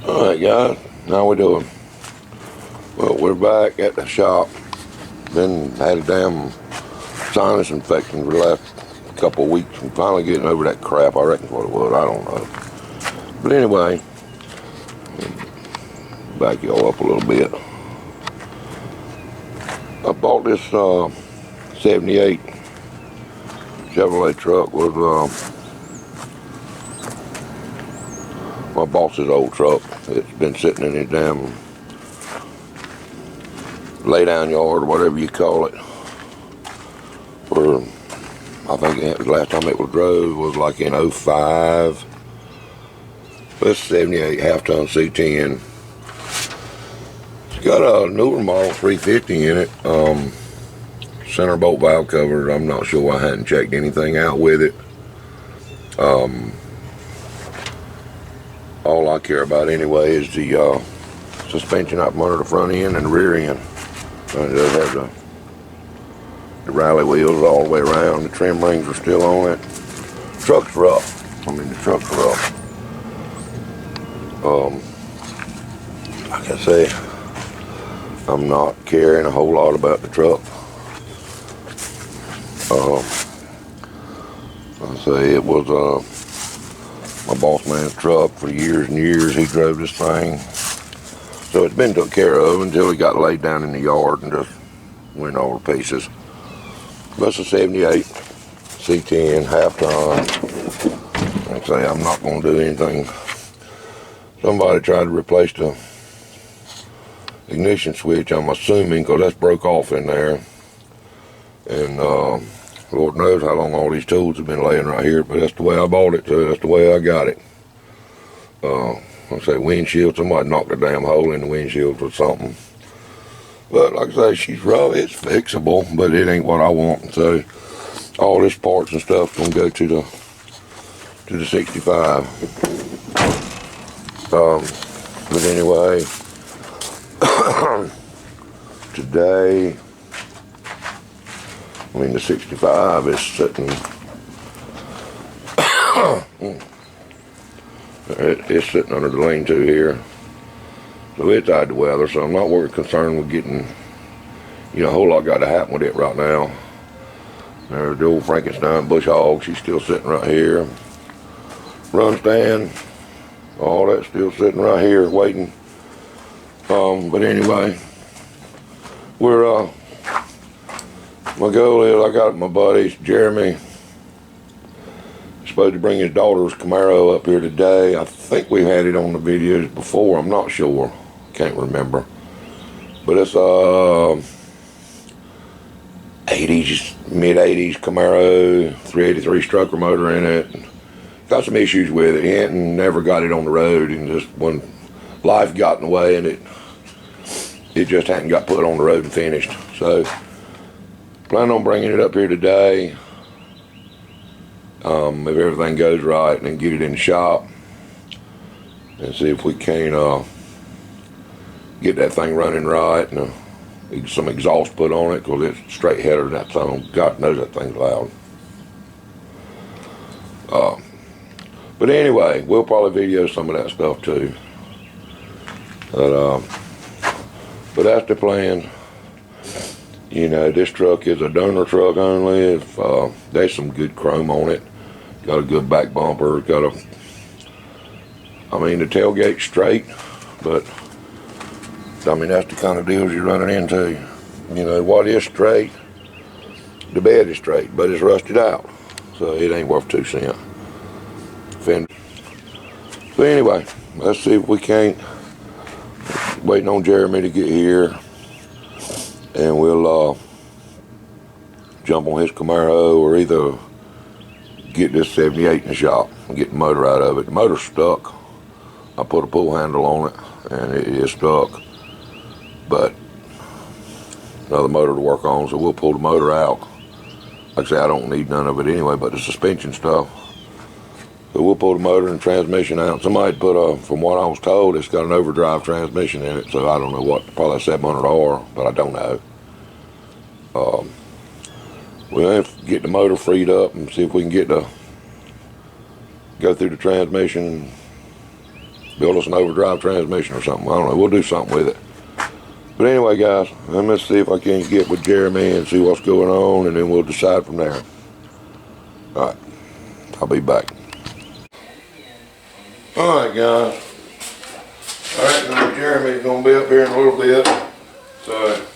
Alright guys, how we doing? Well, we're back at the shop. Had a damn sinus infection for the last couple of weeks and finally getting over that crap. I reckon what it was, I don't know. But anyway, back y'all up a little bit. I bought this 78 Chevrolet truck with my boss's old truck. It's been sitting in his damn lay down yard or whatever you call it for, I think it was the last time it was drove was like in 05. This 78 half-ton C10. It's got a newer model 350 in it. Center bolt valve cover. I'm not sure. I hadn't checked anything out with it. All I care about anyway is the suspension up under the front end and the rear end. It does have the rally wheels all the way around. The trim rings are still on it. Truck's rough. I mean, the truck's rough. Like I say, I'm not caring a whole lot about the truck. I say it was my boss man's truck for years and years. He drove this thing. So it's been took care of until he got laid down in the yard and just went all to pieces. That's a 78 C10 half ton. Like I say, I'm not going to do anything. Somebody tried to replace the ignition switch, I'm assuming, because that's broke off in there. And Lord knows how long all these tools have been laying right here, but that's the way I bought it, so that's the way I got it. I say windshield, somebody knocked a damn hole in the windshield or something. But like I say, she's rough, it's fixable, but it ain't what I want. So all this parts and stuff gonna go to the 65. But anyway, today, I mean the 65 is sitting, it's sitting under the lean-to here. So it's out of the weather, so I'm not really concerned with getting, a whole lot got to happen with it right now. There's the old Frankenstein bush hog, she's still sitting right here. Run stand, all that's still sitting right here waiting. But anyway, we're, my goal is, I got my buddies, Jeremy, supposed to bring his daughter's Camaro up here today. I think we've had it on the videos before, I'm not sure, can't remember. But it's 80s, mid-80s Camaro, 383 stroker motor in it. Got some issues with it. He hadn't never got it on the road, and just when life got in the way and it just hadn't got put on the road and finished. So plan on bringing it up here today, if everything goes right, and then get it in the shop and see if we can get that thing running right and some exhaust put on it, because it's straight header. That song, God knows that thing's loud. But anyway, we'll probably video some of that stuff too. But that's the plan. This truck is a donor truck only. If there's some good chrome on it, got a good back bumper, the tailgate's straight, but that's the kind of deals you're running into. What is straight, the bed is straight, but it's rusted out, so it ain't worth 2 cents. So anyway, let's see if we can't, waiting on Jeremy to get here, and we'll jump on his Camaro, or either get this 78 in the shop and get the motor out of it. The motor's stuck. I put a pull handle on it and it is stuck, but another motor to work on, so we'll pull the motor out. Like I say, I don't need none of it anyway but the suspension stuff. So we'll pull the motor and transmission out. Somebody put from what I was told, it's got an overdrive transmission in it, so I don't know what, probably 700R, but I don't know. We'll have to get the motor freed up and see if we can go through the transmission build us an overdrive transmission or something. I don't know. We'll do something with it. But anyway, guys, let me see if I can get with Jeremy and see what's going on, and then we'll decide from there. All right, I'll be back. All right, guys. All right, now Jeremy's gonna be up here in a little bit, so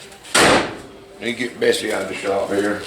need to get Bessie out of the shop here.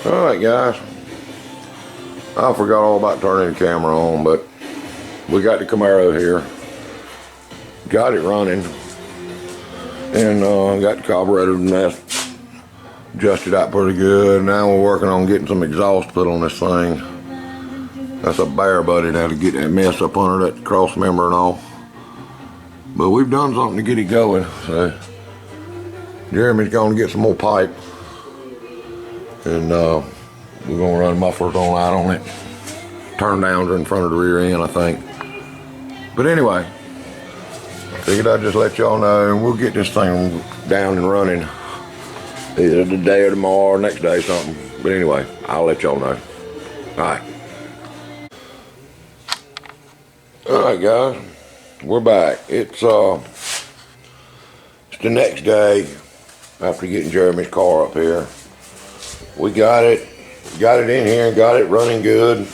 Alright guys, I forgot all about turning the camera on, but we got the Camaro here, got it running, and got the carburetor and that adjusted out pretty good. Now we're working on getting some exhaust put on this thing, That's a bear buddy now to get that mess up under that cross member and all. But we've done something to get it going. So Jeremy's going to get some more pipe. And we're going to run mufflers all out on it. Turn downs are in front of the rear end, I think. But anyway, figured I'd just let y'all know, and we'll get this thing down and running either today or tomorrow or next day something. But anyway, I'll let y'all know. Alright. Alright guys, we're back. It's the next day after getting Jeremy's car up here. We got it in here, got it running good.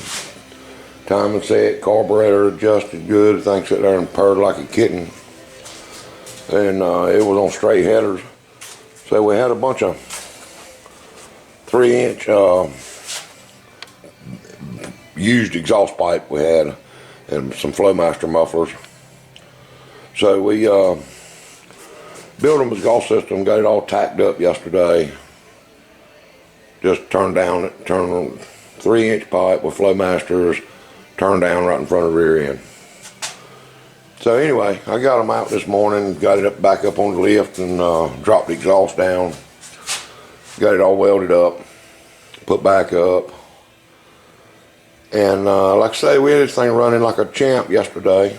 Time and set, carburetor adjusted good. Thing sat there and purred like a kitten. And it was on straight headers. So we had a bunch of 3-inch used exhaust pipe we had, and some Flowmaster mufflers. So we built them exhaust system, got it all tacked up yesterday. Just turned on 3-inch pipe with Flowmasters, turned down right in front of the rear end. So anyway, I got them out this morning, got it back up on the lift, and dropped the exhaust down. Got it all welded up, put back up. And like I say, we had this thing running like a champ yesterday.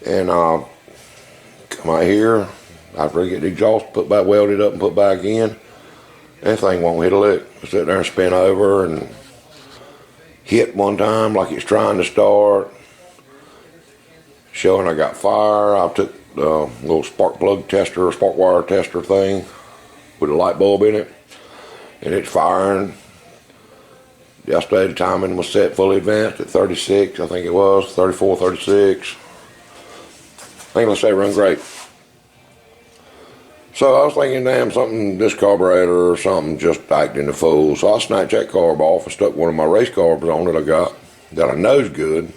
And come out here, after I get the exhaust put back, welded up and put back in, that thing won't hit a lick. I sit there and spin over and hit one time like it's trying to start. Showing I got fire. I took the little spark plug tester, spark wire tester thing with a light bulb in it, and it's firing. Yesterday the timing was set fully advanced at 36, I think it was, 34, 36. I think let's say run great. So I was thinking, damn, this carburetor or something just acting the fool. So I snatched that carb off and stuck one of my race carbs on that I got, that I know's good.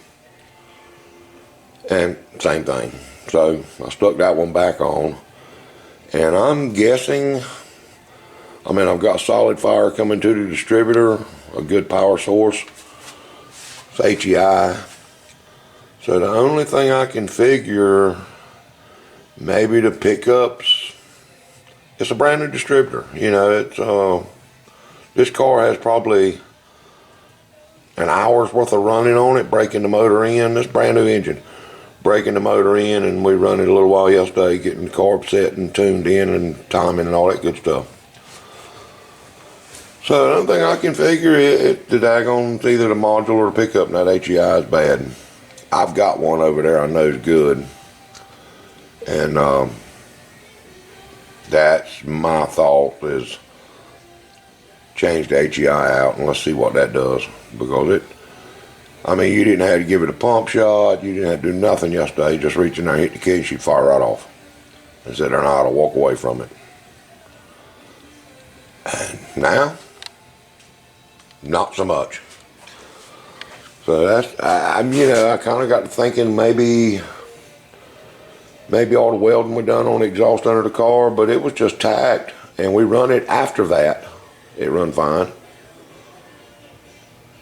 And same thing. So I stuck that one back on. And I'm guessing, I've got solid fire coming to the distributor, a good power source. It's HEI. So the only thing I can figure, maybe the pickups, it's a brand new distributor. It's this car has probably an hour's worth of running on it, breaking the motor in. This brand new engine, breaking the motor in, and we run it a little while yesterday, getting the carb set and tuned in and timing and all that good stuff. So the only thing I can figure is the daggone, it's either the module or the pickup, and that HEI is bad. I've got one over there I know is good. And that's my thought, is change the HEI out and let's see what that does. Because you didn't have to give it a pump shot, you didn't have to do nothing yesterday, just reach in there and hit the key and she'd fire right off. And sit there and I ought to walk away from it. And now, not so much. So that's, I kind of got to thinking maybe all the welding we done on the exhaust under the car, but it was just tacked, and we run it after that. It run fine.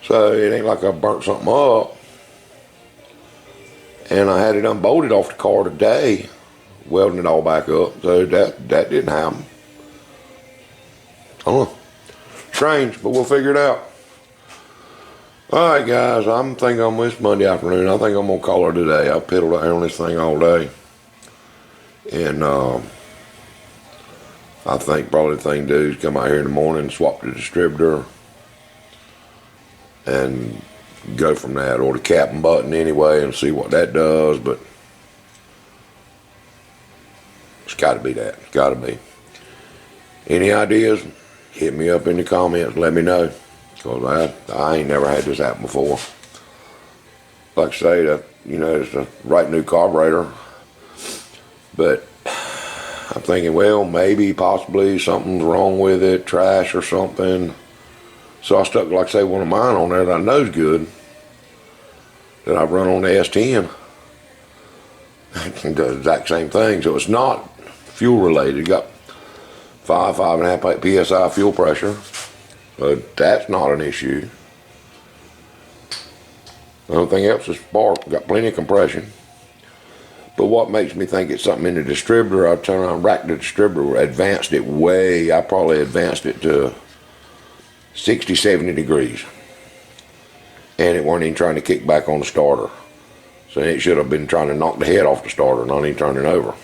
So it ain't like I burnt something up. And I had it unbolted off the car today, welding it all back up. So that didn't happen. I don't know. Strange, but we'll figure it out. Alright guys, I'm thinking on this Monday afternoon, I think I'm going to call her today. I've piddled out on this thing all day. And I think probably the thing to do is come out here in the morning and swap the distributor and go from that, or the cap and button anyway, and see what that does. But it's got to be that. It's got to be. Any ideas? Hit me up in the comments. Let me know, because I ain't never had this happen before. Like I say, it's a right new carburetor. But I'm thinking, well, maybe, possibly something's wrong with it, trash or something. So I stuck, like I say, one of mine on there that I know's good, that I've run on the S10. It does the exact same thing. So it's not fuel related. It got 5.5 PSI fuel pressure. But that's not an issue. The only thing else is spark. Got plenty of compression. But what makes me think it's something in the distributor, I turn around, racked the distributor, advanced it way, I probably advanced it to 60, 70 degrees. And it weren't even trying to kick back on the starter. So it should have been trying to knock the head off the starter, not even turning over.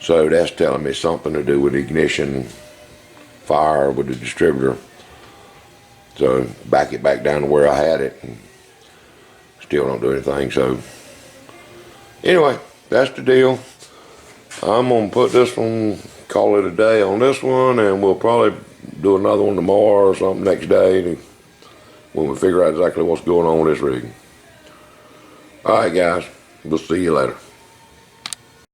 So that's telling me something to do with ignition, fire with the distributor. So back it back down to where I had it, and still don't do anything. So anyway, that's the deal. I'm gonna put this one, call it a day on this one, and we'll probably do another one tomorrow or something next day when we figure out exactly what's going on with this rig. All right, guys, we'll see you later.